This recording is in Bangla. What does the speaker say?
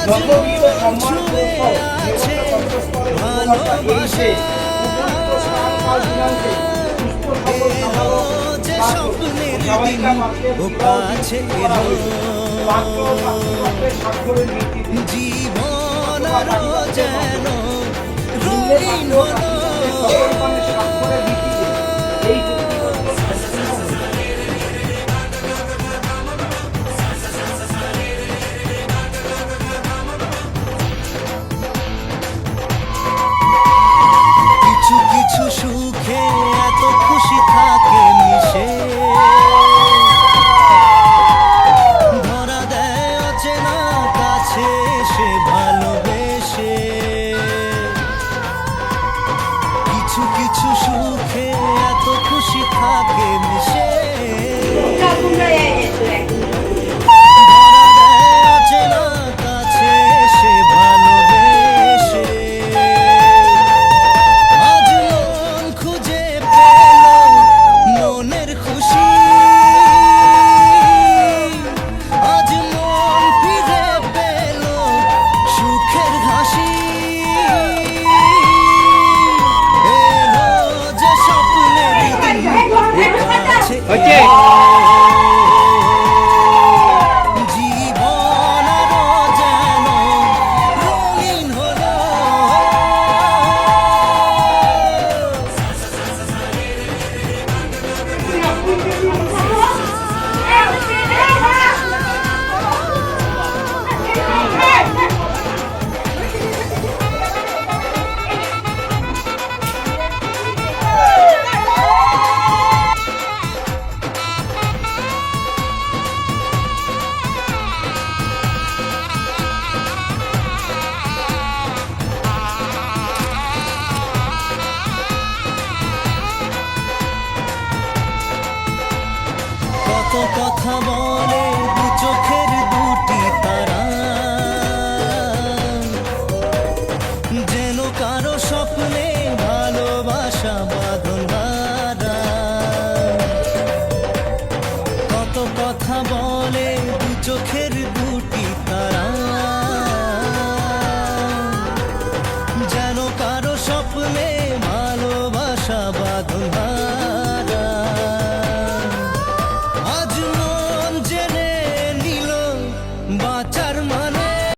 যতবিধ সম্মান কৌশল দেবতা কণ্ঠস্থলে উপভাষা এই উপযুক্ত স্থান কাল দিনান্তে সুস্থ সবল স্বাভাবিকা পাত্রে বিবাহ করা হয়েছে। পাত্র ও পাত্রপাত্রের স্বাক্ষরের ভিত্তিতে জীবন যেন রঙিন হলো স্বাক্ষরের ভিত্তিতে এই চুক্তিপত্র সম্পূর্ণ হয়েছে। কিছু কিছু সুখে এত খুশি থাকে মিশে, ধরা দেয় অচেনা কাছে সে ভালোবেসে। কিছু কিছু সুখে এত খুশি থাকে মিশে, ধরা দেয় অচেনা কাছে সে ভালোবেসে। আজ মন খুঁজে পেল মনের খুশি, আজ মন ফিরে পেল সুখের হাসি। এলো যে স্বপ্নের দিন কাছে জীবন আরো যেন রঙিন হলো। কত কথা বলে দু চোখের দুটি তারা, যেন কারো স্বপ্নে ভালোবাসা বাঁধন হারা। কত কথা বলে দু চোখের